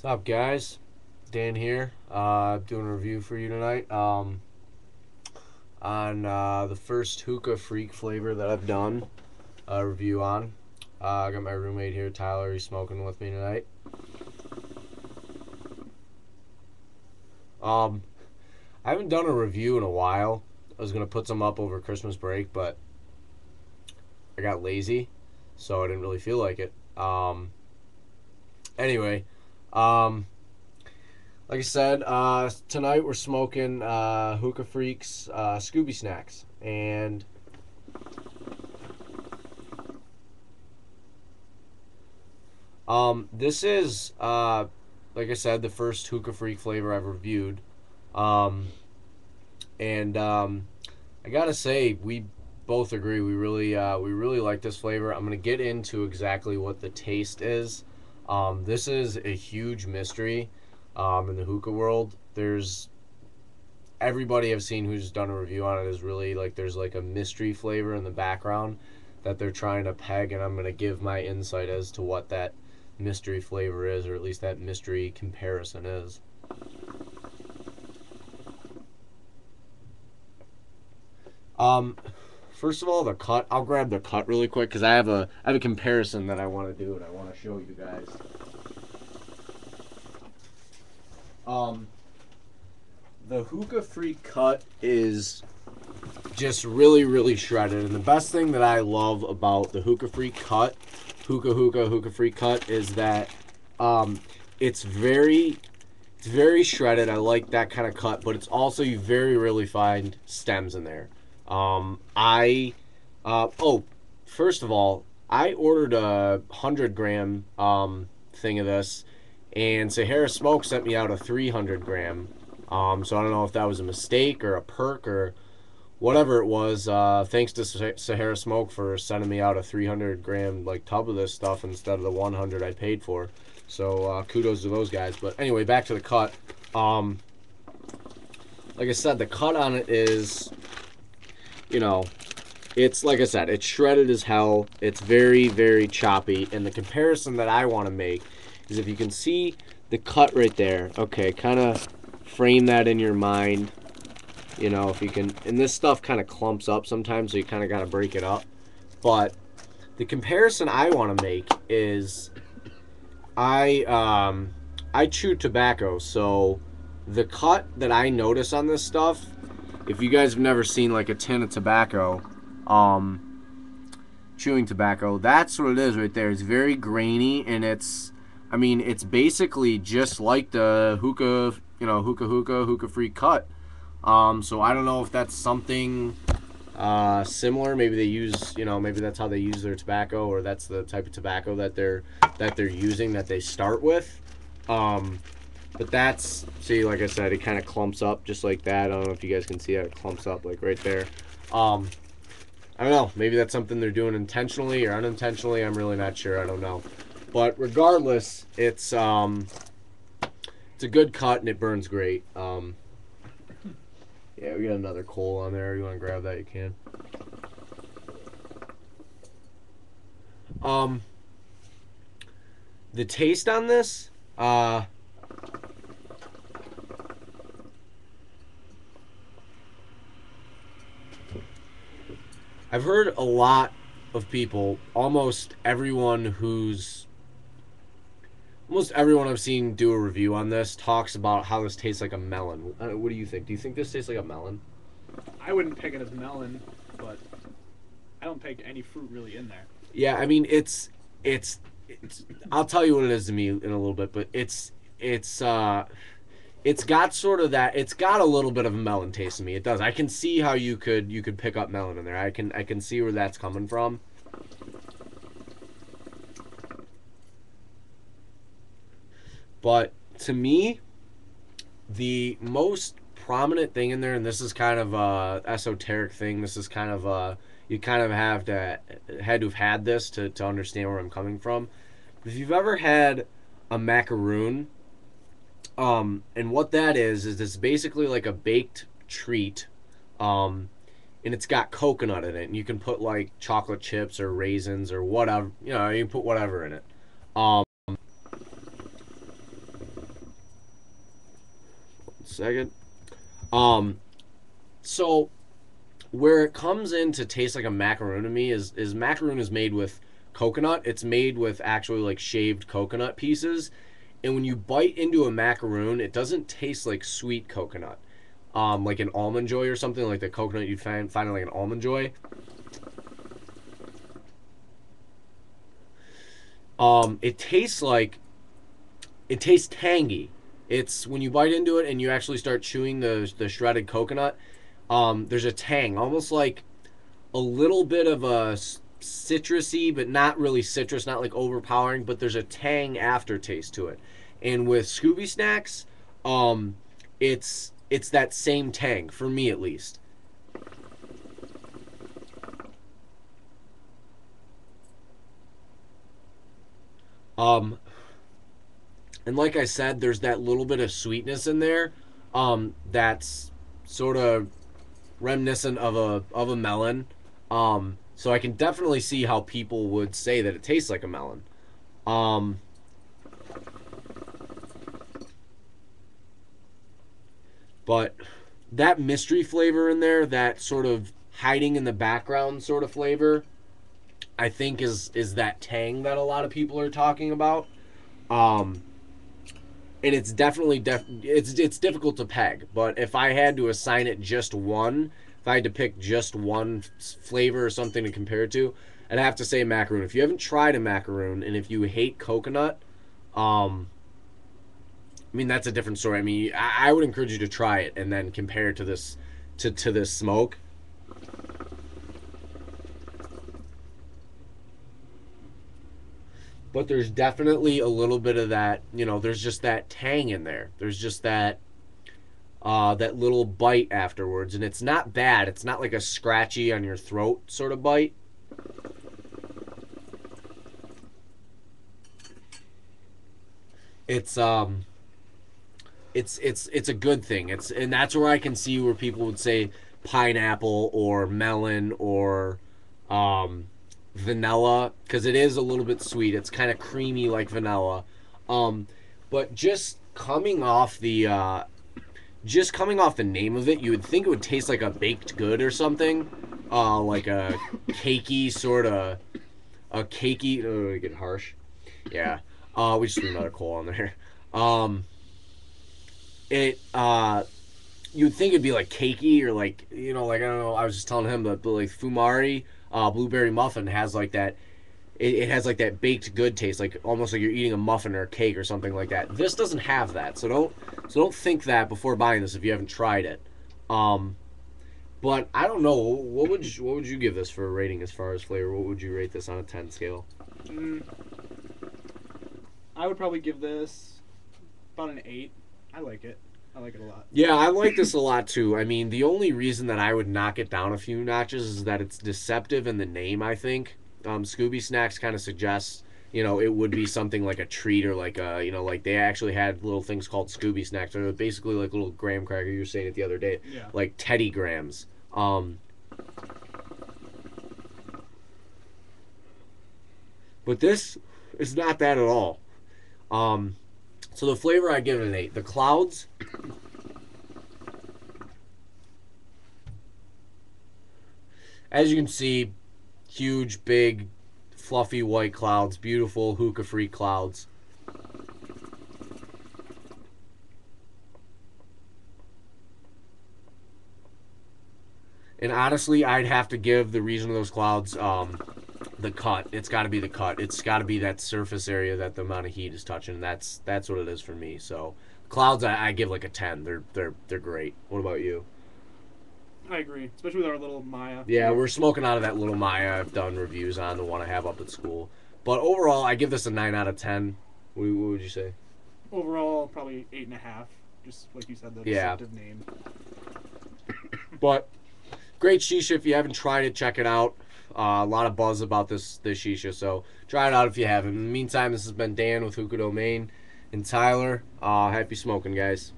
What's up, guys? Dan here, doing a review for you tonight on the first Hookah Freak flavor that I've done a review on. I got my roommate here, Tyler. He's smoking with me tonight. Um, I haven't done a review in a while. I was gonna put some up over Christmas break, but I got lazy, so I didn't really feel like it. Anyway, um, like I said, tonight we're smoking Hookah Freaks Scooby snacks, and this is like I said, the first Hookah Freak flavor I've reviewed, um, and I gotta say we both agree we really like this flavor. I'm gonna get into exactly what the taste is. This is a huge mystery in the hookah world. There's everybody I've seen who's done a review on it is really like there's like a mystery flavor in the background that they're trying to peg, and I'm gonna give my insight as to what that mystery flavor is, or at least that mystery comparison is. Um, First of all, the cut. I'll grab the cut really quick because I have a comparison that I want to do and I want to show you guys. Um, the Hookah Free cut is just really shredded, and the best thing that I love about the Hookah Free cut, Hookah Free cut, is that um, it's very it's very shredded. I like that kind of cut, but it's also you very rarely find stems in there. I oh, first of all, I ordered a 100 gram thing of this, and Sahara Smoke sent me out a 300 gram. So I don't know if that was a mistake or a perk or whatever it was. Thanks to Sahara Smoke for sending me out a 300 gram like tub of this stuff instead of the 100 I paid for. So kudos to those guys. But anyway, back to the cut. Um, like I said, the cut on it is, you know, it's like I said, it's shredded as hell. It's very choppy. And the comparison that I want to make is if you can see the cut right there. Okay, kind of frame that in your mind. You know, if you can, and this stuff kind of clumps up sometimes, so you kind of got to break it up. But the comparison I want to make is I chew tobacco, so the cut that I notice on this stuff, if you guys have never seen like a tin of tobacco, chewing tobacco, that's what it is right there. It's very grainy, and I mean, it's basically just like the hookah, hookah free cut. So I don't know if that's something similar. Maybe they use, maybe that's how they use their tobacco, or that's the type of tobacco that they're using that they start with. But that's, see, like I said, it kind of clumps up just like that. I don't know if you guys can see how it clumps up like right there. I don't know. Maybe that's something they're doing intentionally or unintentionally. I'm really not sure. I don't know. But regardless, it's a good cut and it burns great. Yeah, we got another coal on there. You want to grab that, you can. Um, the taste on this, I've heard a lot of people, almost everyone I've seen do a review on this talks about how this tastes like a melon. What do you think? Do you think this tastes like a melon? I wouldn't pick it as melon, but I don't pick any fruit really in there. Yeah, I mean it's I'll tell you what it is to me in a little bit, but it's got sort of that. It's got a little bit of a melon taste to me. It does. I can see how you could pick up melon in there. I can see where that's coming from. But to me, the most prominent thing in there, and this is kind of a esoteric thing. This is kind of a you kind of had to have had this to understand where I'm coming from. If you've ever had a macaroon, and what that is it's basically like a baked treat, and it's got coconut in it, and you can put like chocolate chips or raisins or whatever, you can put whatever in it. Um, second. Um, so where it comes in to taste like a macaroon to me is macaroon is made with coconut. It's made with actually like shaved coconut pieces, and when you bite into a macaroon, it doesn't taste like sweet coconut, like an almond joy or something like the coconut you'd find in like an almond joy. It tastes like it tastes tangy. It's when you bite into it and you actually start chewing the shredded coconut. There's a tang, almost like a little bit of a citrusy, but not really citrus, not like overpowering. But there's a tang aftertaste to it. And with Scooby snacks, um, it's that same tang for me at least. Um, and like I said, there's that little bit of sweetness in there. That's sort of reminiscent of a melon. So I can definitely see how people would say that it tastes like a melon. Um, but that mystery flavor in there, that sort of hiding in the background sort of flavor, I think is that tang that a lot of people are talking about. Um, and it's definitely it's difficult to peg. But if I had to assign it just one, if I had to pick just one flavor or something to compare it to, I'd have to say macaroon. If you haven't tried a macaroon and if you hate coconut, um, I mean that's a different story. I mean I would encourage you to try it and then compare it to this to this smoke. But there's definitely a little bit of that. There's just that tang in there. There's just that little bite afterwards, and it's not bad. It's not like a scratchy on your throat sort of bite. It's it's a good thing. And that's where I can see where people would say pineapple or melon or um, vanilla because it is a little bit sweet. It's kind of creamy like vanilla, um, but just coming off the name of it, you would think it would taste like a baked good or something, like a cakey sort of a cakey. Oh, get harsh. Yeah. We just threw another coal on there. Um, it you'd think it'd be like cakey or like like I don't know. I was just telling him but like Fumari blueberry muffin has like that. It has like that baked good taste, like almost like you're eating a muffin or a cake or something like that. This doesn't have that, so don't think that before buying this if you haven't tried it. Um, but I don't know. What would you give this for a rating as far as flavor? What would you rate this on a 10 scale? Mm, I would probably give this about an 8. I like it. I like it a lot. Yeah, I like this a lot too. I mean, the only reason that I would knock it down a few notches is that it's deceptive in the name, I think. Scooby Snacks kind of suggests, it would be something like a treat or like like they actually had little things called Scooby Snacks. They're basically like little graham cracker. You were saying it the other day, Yeah. like Teddy Grahams. But this is not that at all. Um, so the flavor I give it an 8. The clouds, as you can see, huge, big, fluffy white clouds, beautiful hookah-free clouds. And honestly, I'd have to give the reason of those clouds the cut. It's got to be the cut. It's got to be that surface area that the amount of heat is touching. That's what it is for me. So clouds, I give like a 10. They're great. What about you? I agree, especially with our little Maya. Yeah, we're smoking out of that little Maya. I've done reviews on the one I have up at school. But overall, I give this a 9 out of 10. What would you say? Overall, probably 8.5. Just like you said, the Yeah. deceptive name. But great shisha. If you haven't tried it, check it out. A lot of buzz about this shisha, so try it out if you haven't. In the meantime, this has been Dan with Hookah Domain and Tyler. Happy smoking, guys.